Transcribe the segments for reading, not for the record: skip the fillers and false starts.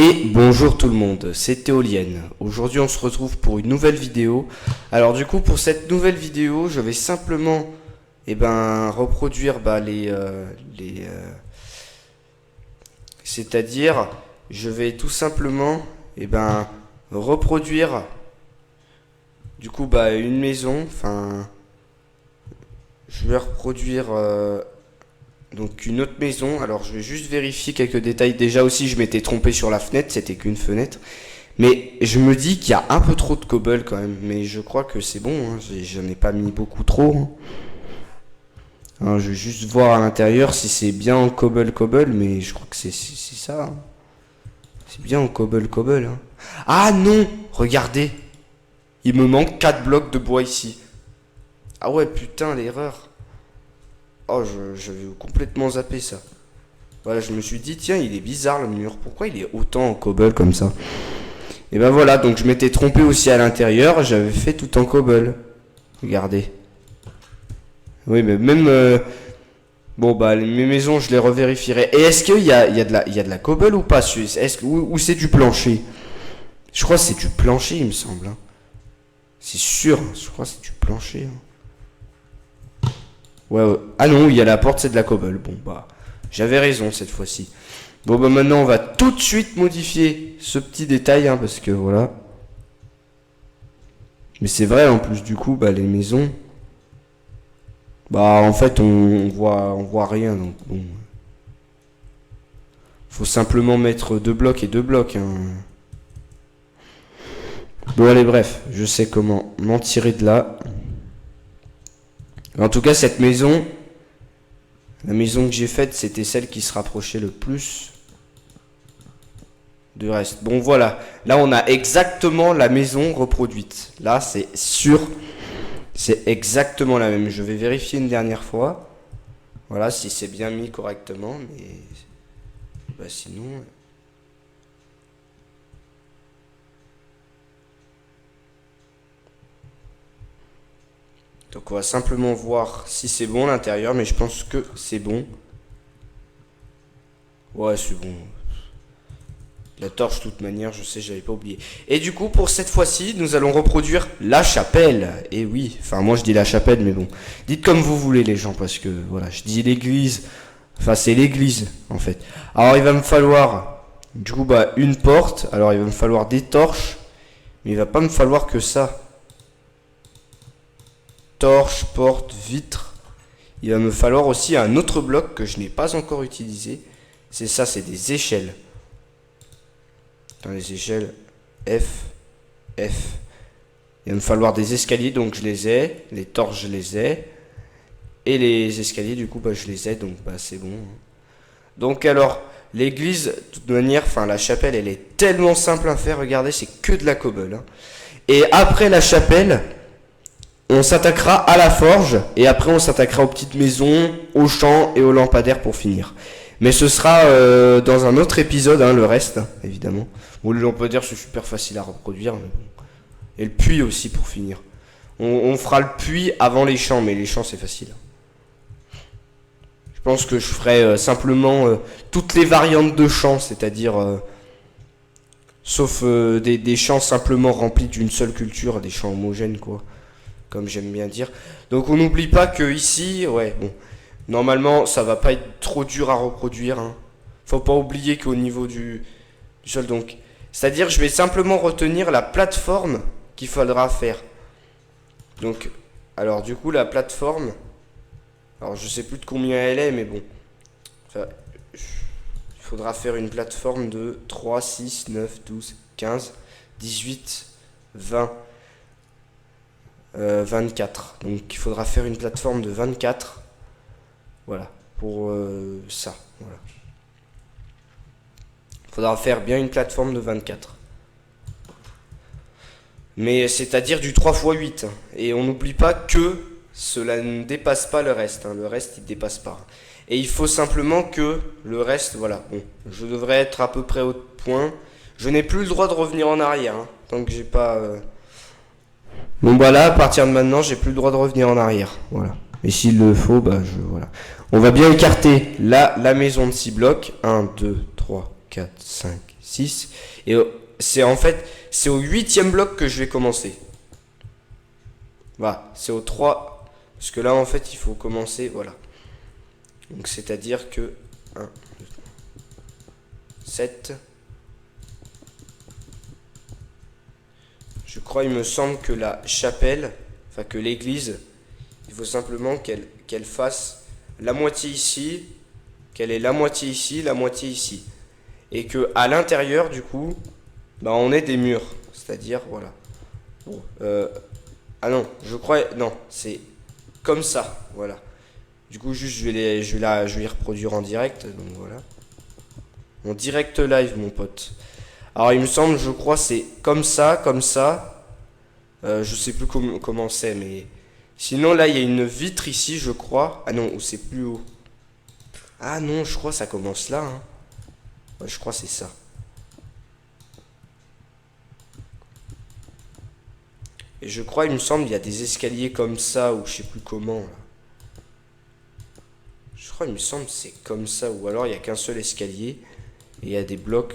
Et bonjour tout le monde, c'est Théolienne. Aujourd'hui on se retrouve pour une nouvelle vidéo. Alors du coup pour cette nouvelle vidéo je vais simplement reproduire c'est-à-dire je vais tout simplement reproduire du coup une maison. Enfin je vais reproduire donc une autre maison. Alors je vais juste vérifier quelques détails. Déjà aussi je m'étais trompé sur la fenêtre, c'était qu'une fenêtre. Mais je me dis qu'il y a un peu trop de cobble quand même. Mais je crois que c'est bon, hein. J'en ai pas mis beaucoup trop, hein. Alors, je vais juste voir à l'intérieur si c'est bien en cobble, mais je crois que c'est ça, hein. C'est bien en cobble, hein. Ah non, regardez, il me manque 4 blocs de bois ici. Ah ouais, putain, l'erreur. Oh, j'avais complètement zappé ça. Voilà, je me suis dit, tiens, il est bizarre le mur. Pourquoi il est autant en cobble comme ça? Et ben voilà, donc je m'étais trompé aussi à l'intérieur. J'avais fait tout en cobble. Regardez. Oui, mais même... mes maisons, je les revérifierai. Et est-ce qu'il y a de la cobble ou pas? Ou c'est du plancher? Je crois que c'est du plancher, il me semble, hein. C'est sûr, je crois que c'est du plancher, hein. Ouais. Ah non, il y a la porte, c'est de la cobble. Bon, j'avais raison cette fois-ci. Bon, maintenant, on va tout de suite modifier ce petit détail, hein, parce que voilà. Mais c'est vrai, en plus, du coup, les maisons... en fait, on voit rien, donc bon. Faut simplement mettre 2 blocs et 2 blocs, hein. Bon, allez, bref, je sais comment m'en tirer de là. En tout cas, cette maison, la maison que j'ai faite, c'était celle qui se rapprochait le plus du reste. Bon, voilà. Là, on a exactement la maison reproduite. Là, c'est sûr, c'est exactement la même. Je vais vérifier une dernière fois. Voilà, si c'est bien mis correctement. Mais sinon... Donc on va simplement voir si c'est bon à l'intérieur, mais je pense que c'est bon. Ouais, c'est bon. La torche, de toute manière, je sais, j'avais pas oublié. Et du coup, pour cette fois-ci, nous allons reproduire la chapelle. Et oui, enfin moi je dis la chapelle, mais bon. Dites comme vous voulez les gens, parce que voilà, je dis l'église. Enfin c'est l'église, en fait. Alors il va me falloir, du coup, une porte. Alors il va me falloir des torches. Mais il va pas me falloir que ça. Torche, porte, vitre. Il va me falloir aussi un autre bloc que je n'ai pas encore utilisé. C'est ça, c'est des échelles. Dans les échelles F. Il va me falloir des escaliers, donc je les ai. Les torches, je les ai. Et les escaliers, du coup, je les ai, donc c'est bon. Donc alors, l'église, de toute manière, la chapelle, elle est tellement simple à faire. Regardez, c'est que de la cobble, hein. Et après la chapelle... on s'attaquera à la forge et après on s'attaquera aux petites maisons, aux champs et aux lampadaires pour finir. Mais ce sera dans un autre épisode, hein, le reste, évidemment. Bon, le lampadaire c'est super facile à reproduire. Mais bon. Et le puits aussi pour finir. On fera le puits avant les champs, mais les champs c'est facile. Je pense que je ferai simplement toutes les variantes de champs, c'est-à-dire... sauf des champs simplement remplis d'une seule culture, des champs homogènes quoi. Comme j'aime bien dire. Donc on n'oublie pas que ici, normalement ça va pas être trop dur à reproduire, hein. Faut pas oublier qu'au niveau du sol, donc, c'est-à-dire je vais simplement retenir la plateforme qu'il faudra faire. Donc, alors du coup la plateforme, alors je sais plus de combien elle est, mais bon, il faudra faire une plateforme de 3, 6, 9, 12, 15, 18, 20... 24. Donc il faudra faire une plateforme de 24. Voilà. Pour ça. Voilà. Il faudra faire bien une plateforme de 24. Mais c'est-à-dire du 3 x 8. Et on n'oublie pas que cela ne dépasse pas le reste, hein. Le reste il ne dépasse pas. Et il faut simplement que le reste, voilà. Bon, je devrais être à peu près au point. Je n'ai plus le droit de revenir en arrière, hein, tant que j'ai pas... Bon là, à partir de maintenant, j'ai plus le droit de revenir en arrière. Voilà. Et s'il le faut, voilà. On va bien écarter la maison de 6 blocs. 1, 2, 3, 4, 5, 6. Et c'est en fait, c'est au 8e bloc que je vais commencer. Voilà, c'est au 3. Parce que là, en fait, il faut commencer, voilà. Donc, c'est-à-dire que 1, 2, 7. Je crois, il me semble que la chapelle, enfin que l'église, il faut simplement qu'elle fasse la moitié ici, qu'elle ait la moitié ici, la moitié ici. Et que à l'intérieur, du coup, bah, on ait des murs. C'est-à-dire, voilà. Bon, ah non, je crois, non, c'est comme ça, voilà. Du coup, juste, je vais les reproduire en direct, donc voilà. En direct live, mon pote. Alors, il me semble, je crois, c'est comme ça, comme ça. Je sais plus comment c'est, mais... Sinon, là, il y a une vitre ici, je crois. Ah non, ou c'est plus haut. Ah non, je crois ça commence là, hein. Ouais, je crois c'est ça. Et je crois, il me semble, il y a des escaliers comme ça, ou je sais plus comment, là. Je crois, il me semble, c'est comme ça, ou alors il n'y a qu'un seul escalier, et il y a des blocs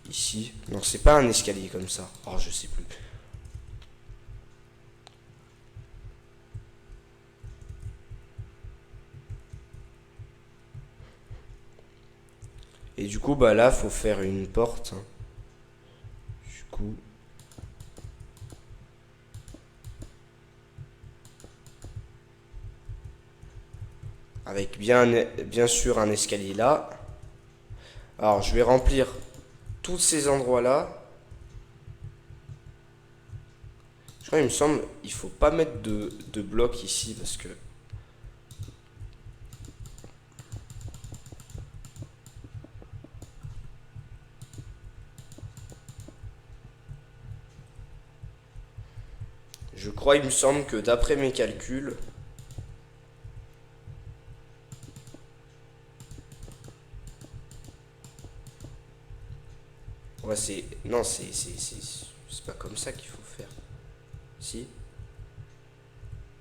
ici. Non, c'est pas un escalier comme ça. Oh, je sais plus. Et du coup, bah là, faut faire une porte, hein. Du coup... Avec bien sûr un escalier là. Alors, je vais remplir tous ces endroits-là. Je crois, il me semble, il faut pas mettre de blocs ici parce que... Je crois, il me semble que d'après mes calculs... Ouais, c'est... Non, c'est pas comme ça qu'il faut faire. Si?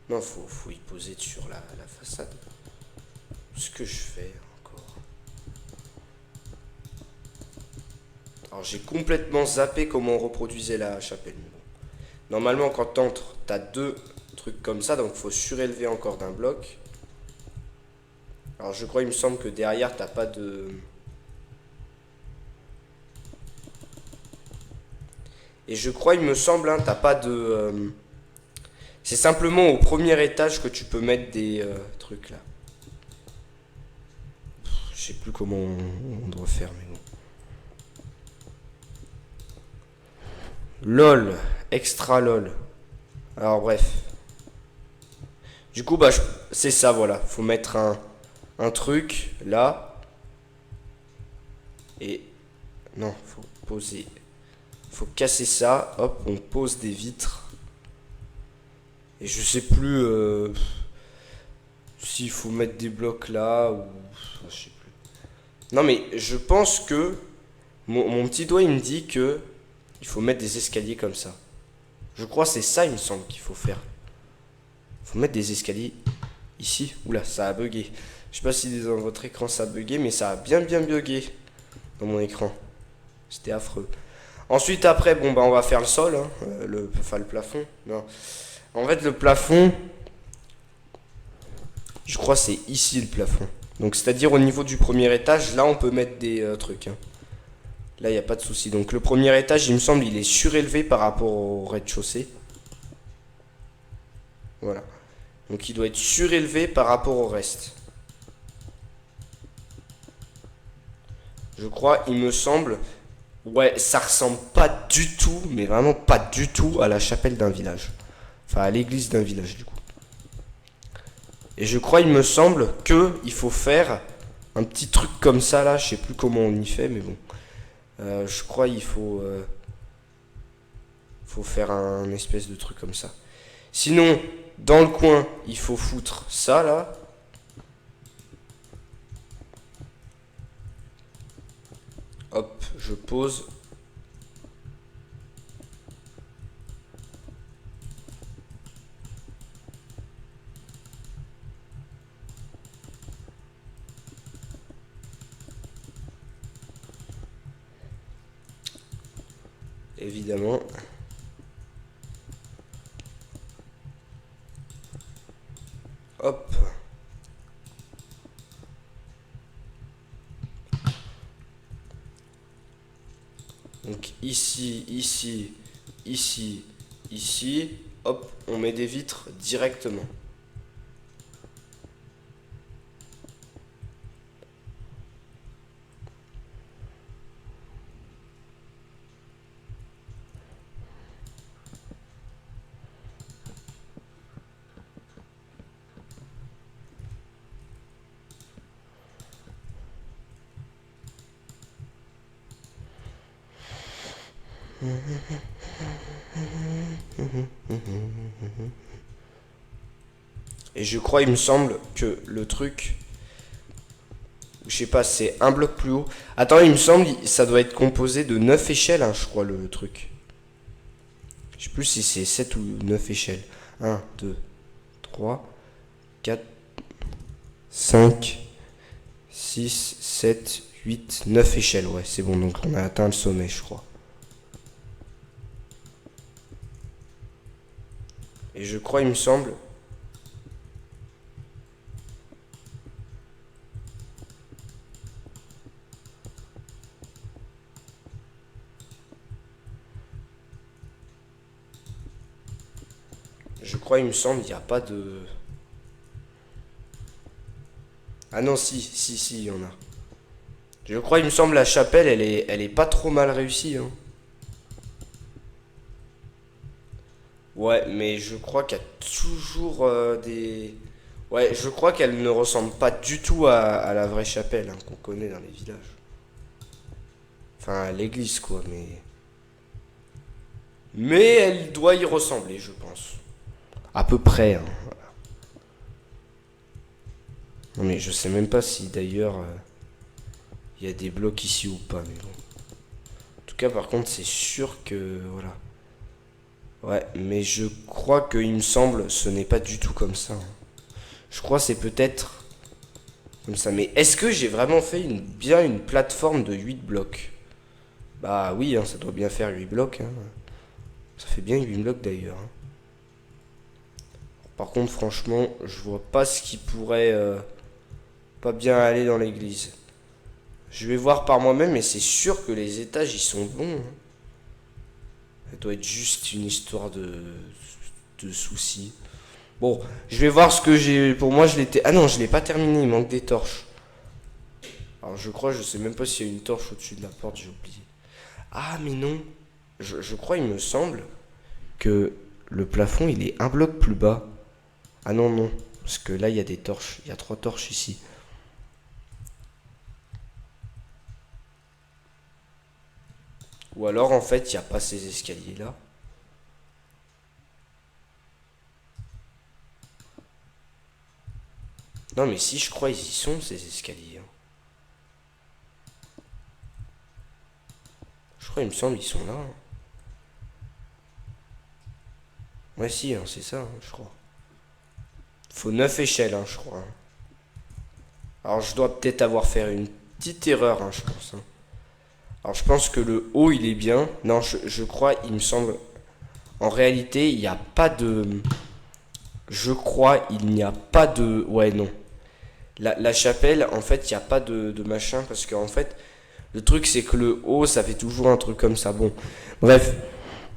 Non, faut y poser sur la façade. Ce que je fais encore. Alors, j'ai complètement zappé comment on reproduisait la chapelle. Normalement, quand t'entres, t'as deux trucs comme ça, donc faut surélever encore d'un bloc. Alors, je crois, il me semble que derrière, t'as pas de... Et je crois, il me semble, hein, t'as pas de... C'est simplement au premier étage que tu peux mettre des trucs là. Je sais plus comment on doit faire, mais bon. LOL, extra LOL. Alors bref. Du coup, bah, c'est ça, voilà. Faut mettre un truc là. Et... Non, faut poser... Faut casser ça. Hop, on pose des vitres. Et je sais plus s'il faut mettre des blocs là ou... Je sais plus. Non mais je pense que... Mon petit doigt il me dit que... Il faut mettre des escaliers comme ça. Je crois que c'est ça il me semble qu'il faut faire. Il faut mettre des escaliers ici. Oula, ça a bugué. Je sais pas si dans votre écran ça a bugué, mais ça a bien bugué dans mon écran. C'était affreux. Ensuite après, bon bah on va faire le sol, hein, le plafond. Non. En fait le plafond, je crois que c'est ici le plafond. Donc c'est-à-dire au niveau du premier étage, là on peut mettre des trucs, hein. Là il n'y a pas de souci. Donc le premier étage, il me semble, il est surélevé par rapport au rez-de-chaussée. Voilà. Donc il doit être surélevé par rapport au reste. Je crois, il me semble... Ouais, ça ressemble pas du tout, mais vraiment pas du tout à la chapelle d'un village. Enfin, à l'église d'un village, du coup. Et je crois, il me semble que il faut faire un petit truc comme ça, là. Je sais plus comment on y fait, mais bon. Je crois il faut faire un espèce de truc comme ça. Sinon, dans le coin, il faut foutre ça, là. Hop, je pose. évidemment. Hop. Donc ici, ici, ici, ici. Hop, on met des vitres directement. Et je crois, il me semble, que le truc, je sais pas, c'est un bloc plus haut. Attends, il me semble, ça doit être composé de 9 échelles, hein, je crois, le truc. Je sais plus si c'est 7 ou 9 échelles. 1, 2, 3, 4, 5, 6, 7, 8, 9 échelles. Ouais, c'est bon, donc on a atteint le sommet, je crois. Et je crois, il me semble... Je crois, il me semble, il n'y a pas de... Ah non, si, il y en a. Je crois, il me semble, la chapelle, elle est pas trop mal réussie, hein. Ouais, mais je crois qu'il y a toujours des... Ouais, je crois qu'elle ne ressemble pas du tout à la vraie chapelle, hein, qu'on connaît dans les villages. Enfin, à l'église, quoi, mais... Mais elle doit y ressembler, je pense. À peu près, hein. Non, mais je sais même pas si, d'ailleurs, il y a des blocs ici ou pas, mais bon. En tout cas, par contre, c'est sûr que... Voilà. Ouais, mais je crois qu'il me semble, ce n'est pas du tout comme ça, hein. Je crois que c'est peut-être comme ça. Mais est-ce que j'ai vraiment fait bien une plateforme de 8 blocs? Bah oui, hein, ça doit bien faire 8 blocs, hein. Ça fait bien 8 blocs d'ailleurs, hein. Par contre, franchement, je vois pas ce qui pourrait pas bien aller dans l'église. Je vais voir par moi-même, mais c'est sûr que les étages, ils sont bons, hein. Ça doit être juste une histoire de soucis. Bon, je vais voir ce que j'ai. Pour moi, je l'étais. Ah non, je l'ai pas terminé, il manque des torches. Alors je crois, je sais même pas s'il y a une torche au-dessus de la porte, j'ai oublié. Ah mais non. Je crois, il me semble, que le plafond, il est un bloc plus bas. Ah non, non. Parce que là, il y a des torches. Il y a 3 torches ici. Ou alors, en fait, il n'y a pas ces escaliers-là. Non, mais si, je crois, ils y sont, ces escaliers, hein. Je crois, il me semble, ils sont là, hein. Ouais, si, hein, c'est ça, hein, je crois. Faut 9 échelles, hein, je crois, hein. Alors, je dois peut-être avoir fait une petite erreur, hein, je pense, hein. Alors, je pense que le haut, il est bien. Non, je crois, il me semble... En réalité, il n'y a pas de... Je crois, il n'y a pas de... Ouais, non. La chapelle, en fait, il n'y a pas de machin, parce qu'en fait, le truc, c'est que le haut, ça fait toujours un truc comme ça. Bon, bref.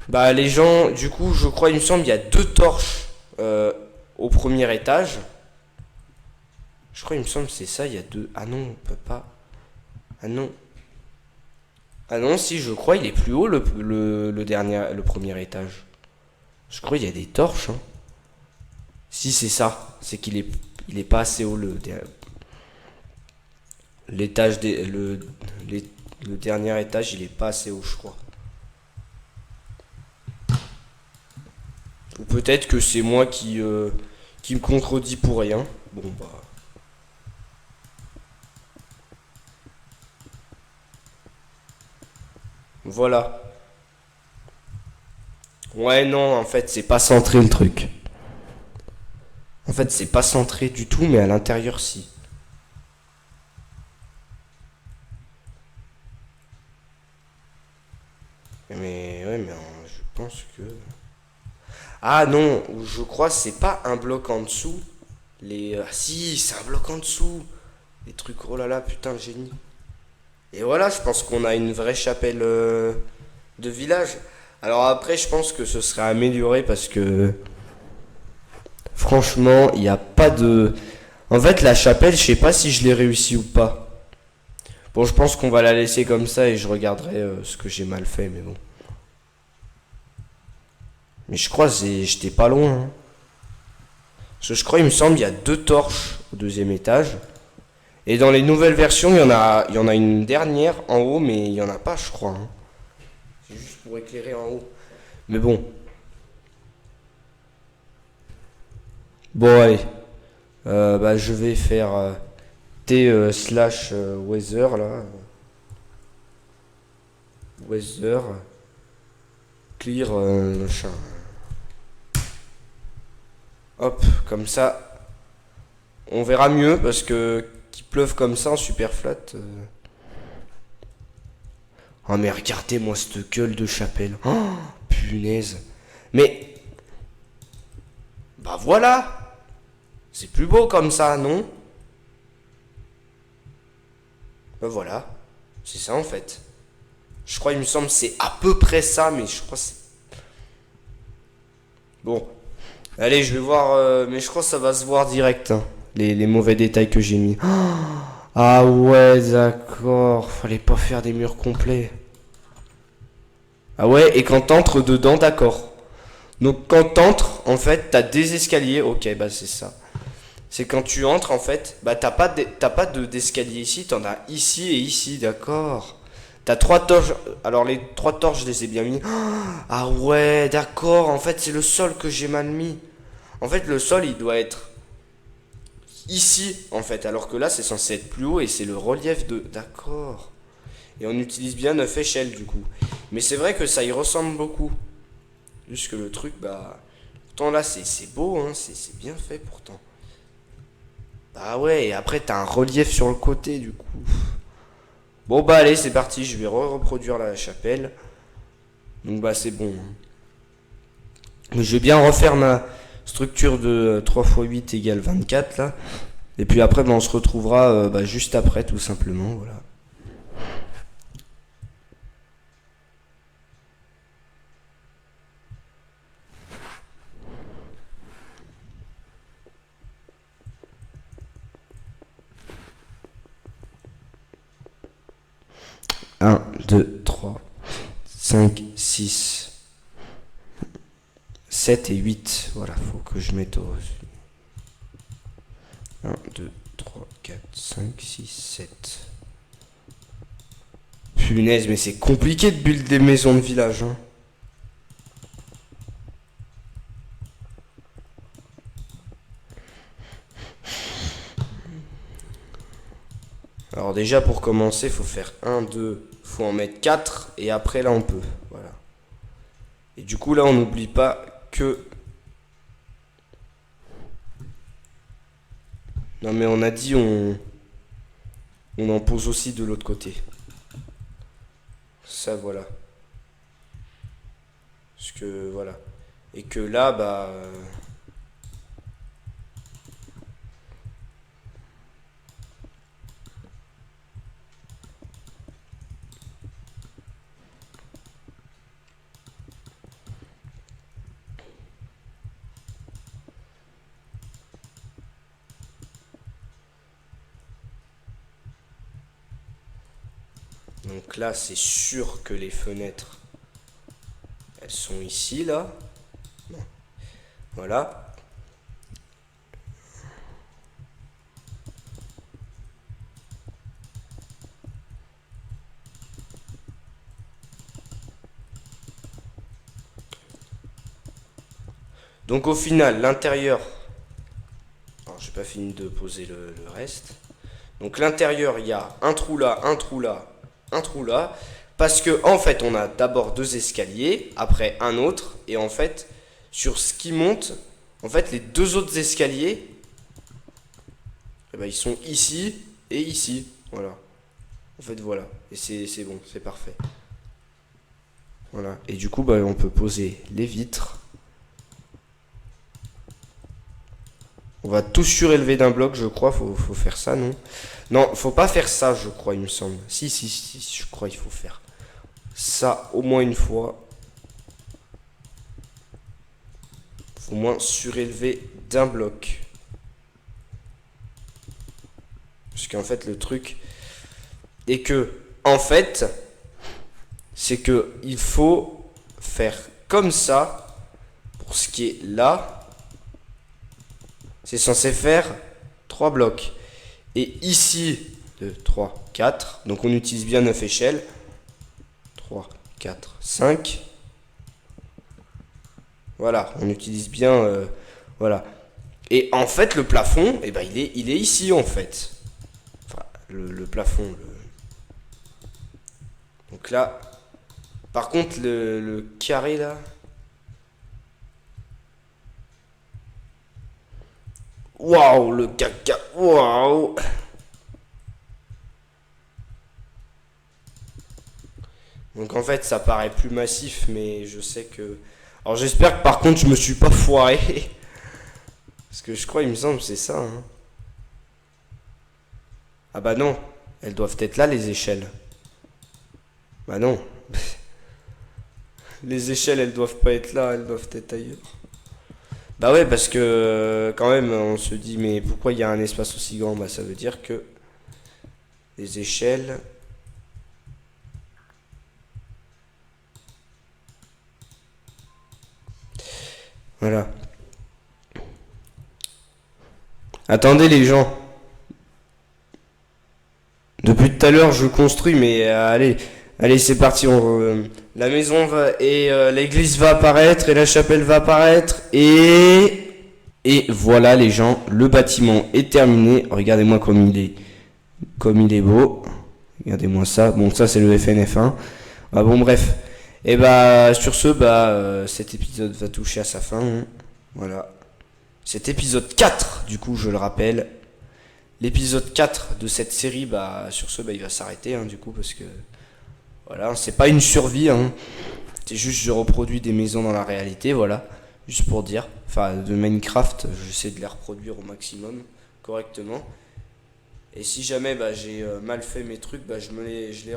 Bah, les gens, du coup, je crois, il me semble, il y a 2 torches au premier étage. Je crois, il me semble, c'est ça, il y a 2... Ah non, on peut pas... Ah non. Ah non, si, je crois, il est plus haut, le premier étage. Je crois, il y a des torches, hein. Si, c'est ça. C'est il est pas assez haut, l'étage le dernier étage, il est pas assez haut, je crois. Ou peut-être que c'est moi qui me contredis pour rien. Bon, bah... Voilà. Ouais, non, en fait, c'est pas centré le truc. En fait, c'est pas centré du tout, mais à l'intérieur, si. Mais ouais, mais je pense que... Ah non, je crois que c'est pas un bloc en dessous. Ah si, c'est un bloc en dessous. Les trucs, oh là là, putain, le génie. Et voilà, je pense qu'on a une vraie chapelle de village. Alors après, je pense que ce serait amélioré parce que franchement, il n'y a pas de... En fait, la chapelle, je sais pas si je l'ai réussi ou pas. Bon, je pense qu'on va la laisser comme ça et je regarderai ce que j'ai mal fait, mais bon. Mais je crois que j'étais pas loin, hein. Parce que je crois, il me semble, il y a 2 torches au deuxième étage. Et dans les nouvelles versions, il y en a une dernière en haut, mais il y en a pas, je crois, hein. C'est juste pour éclairer en haut. Mais bon. Bon, allez. Bah, je vais faire T slash weather, là. Weather. Clear, machin. Hop, comme ça. On verra mieux, parce que qu'il pleuve comme ça en super flat. Oh, mais regardez-moi cette gueule de chapelle. Oh, punaise. Mais, bah voilà. C'est plus beau comme ça, non? Bah voilà. C'est ça en fait. Je crois, il me semble, c'est à peu près ça, mais je crois que c'est... Bon. Allez, je vais voir, mais je crois que ça va se voir direct, hein, les mauvais détails que j'ai mis. Ah ouais, d'accord. Fallait pas faire des murs complets. Ah ouais, et quand t'entres dedans, d'accord. Donc quand t'entres, en fait, t'as des escaliers. Ok, bah c'est ça. C'est quand tu entres, en fait, bah t'as pas d'escalier ici, t'en as ici et ici, d'accord. T'as 3 torches. Alors les 3 torches, je les ai bien mis. Ah ouais, d'accord. En fait, c'est le sol que j'ai mal mis. En fait, le sol, il doit être ici, en fait. Alors que là, c'est censé être plus haut et c'est le relief de... D'accord. Et on utilise bien 9 échelles, du coup. Mais c'est vrai que ça y ressemble beaucoup. Juste que le truc, bah... Pourtant, là, c'est beau, hein. C'est bien fait, pourtant. Bah ouais, et après, t'as un relief sur le côté, du coup. Bon, bah allez, c'est parti. Je vais reproduire la chapelle. Donc, bah, c'est bon, hein. Mais je vais bien refaire ma structure de 3 x 8 égale 24 là. Et puis après, bah, on se retrouvera bah, juste après, tout simplement. Voilà. Un, 2, 3, 5, 6, 7 et 8. Voilà, faut que je mette au... 1, 2, 3, 4, 5, 6, 7. Punaise, mais c'est compliqué de build des maisons de village, hein. Alors déjà pour commencer, faut faire 1, 2, faut en mettre 4 et après là on peut. Voilà. Et du coup là on n'oublie pas que... Non mais on a dit on en pose aussi de l'autre côté. Ça voilà. Parce que voilà. Et que là bah... Donc là c'est sûr que les fenêtres, elles sont ici là. Non. Voilà. Donc au final, l'intérieur... Alors j'ai pas fini de poser le reste. Donc l'intérieur, il y a un trou là, un trou là, un trou là. Parce que en fait, on a d'abord 2 escaliers, après un autre. Et en fait, sur ce qui monte, en fait, les 2 autres escaliers, eh ben, ils sont ici et ici. Voilà. En fait, voilà. Et c'est bon, c'est parfait. Voilà. Et du coup, bah, on peut poser les vitres. On va tout surélever d'un bloc, je crois. Faut faire ça, non? Non, faut pas faire ça, je crois, il me semble. Si, je crois qu'il faut faire ça au moins une fois. Faut au moins surélever d'un bloc. Parce qu'en fait, le truc est que, en fait, c'est que il faut faire comme ça. Pour ce qui est là, c'est censé faire 3 blocs. Et ici, 2, 3, 4. Donc on utilise bien 9 échelles. 3, 4, 5. Voilà, on utilise bien... voilà. Et en fait, le plafond, eh ben, il est ici, en fait. Enfin, le plafond. Donc là... Par contre, le carré, là... Waouh, le caca. Waouh. Donc en fait, ça paraît plus massif, mais je sais que... Alors j'espère que par contre, je me suis pas foiré. Parce que je crois, il me semble, c'est ça. Hein. Ah bah non, elles doivent être là, les échelles. Bah non. Les échelles, elles doivent pas être là, elles doivent être ailleurs. Bah ouais, parce que quand même, on se dit, mais pourquoi il y a un espace aussi grand? Bah ça veut dire que les échelles... Voilà. Attendez les gens. Depuis tout à l'heure, je construis, mais allez, c'est parti. La maison va et l'église va apparaître et la chapelle va apparaître et voilà les gens, le bâtiment est terminé. Regardez-moi comme il est beau. Regardez-moi ça. Bon, ça c'est le FNF1. Ah bon, bref. Et bah sur ce, cet épisode va toucher à sa fin. Hein. Voilà. Cet épisode 4, du coup, je le rappelle. L'épisode 4 de cette série, sur ce, il va s'arrêter, hein, du coup, parce que voilà, c'est pas une survie, hein. C'est juste je reproduis des maisons dans la réalité, voilà, juste pour dire. Enfin, de Minecraft, j'essaie de les reproduire au maximum, correctement. Et si jamais j'ai mal fait mes trucs, je les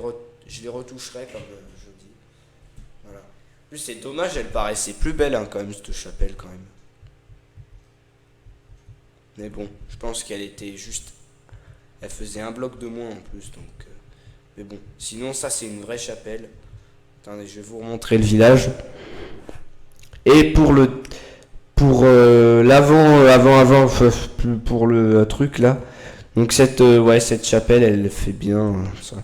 retoucherai, comme je dis. Voilà. En plus, c'est dommage, elle paraissait plus belle, hein, quand même, cette chapelle, quand même. Mais bon, je pense qu'elle était juste... Elle faisait un bloc de moins en plus, donc... Mais bon, sinon ça c'est une vraie chapelle. Attendez, je vais vous remontrer le village. Et pour pour le truc là. Donc cette chapelle, elle fait bien ça.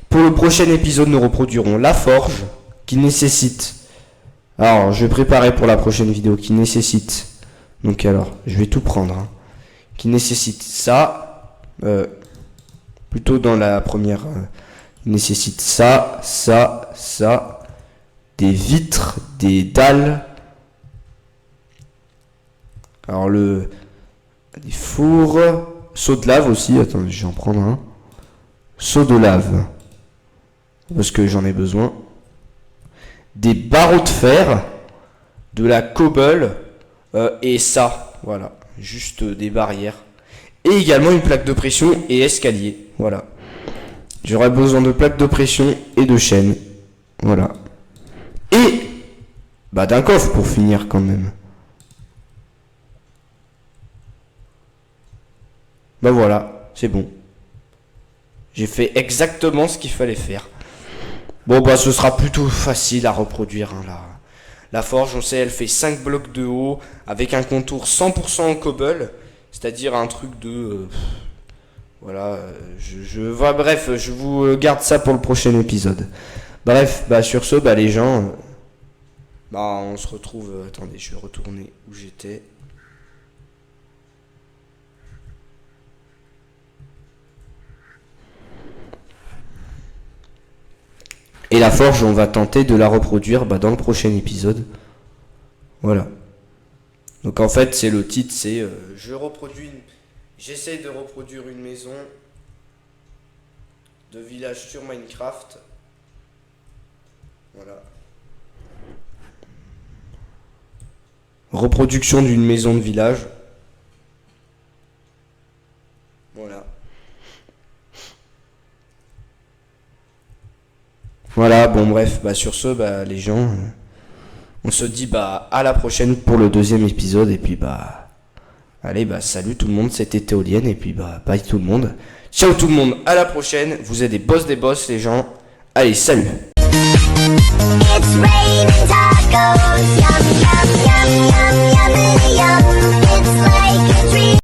Pour le prochain épisode, nous reproduirons la forge qui nécessite. Alors, je vais préparer pour la prochaine vidéo qui nécessite. Donc alors, je vais tout prendre. Hein, qui nécessite ça. Plutôt dans la première. Il nécessite ça, des vitres, des dalles. Alors des fours, seau de lave aussi. Attendez, je vais en prendre un. Seau de lave, parce que j'en ai besoin. Des barreaux de fer, de la cobble et ça, voilà, juste des barrières. Et également une plaque de pression et escalier, voilà. J'aurais besoin de plaques de pression et de chaînes. Voilà. Et d'un coffre pour finir quand même. Voilà, c'est bon. J'ai fait exactement ce qu'il fallait faire. Bon ce sera plutôt facile à reproduire hein, la forge, on sait elle fait 5 blocs de haut avec un contour 100% en cobble, c'est-à-dire un truc de voilà, bref, je vous garde ça pour le prochain épisode. Bref, sur ce, les gens, on se retrouve. Attendez, je vais retourner où j'étais. Et la forge, on va tenter de la reproduire dans le prochain épisode. Voilà. Donc en fait, c'est le titre, c'est j'essaie de reproduire une maison de village sur Minecraft. Voilà. reproduction d'une maison de village. Voilà. Voilà, bon bref, bah sur ce, bah les gens, on se dit bah à la prochaine pour le deuxième épisode et puis bah allez bah salut tout le monde, c'était Théolienne et puis bah bye tout le monde. Ciao tout le monde, à la prochaine, vous êtes des boss les gens. Allez, salut. It's raining tacos, yum, yum, yum, yum.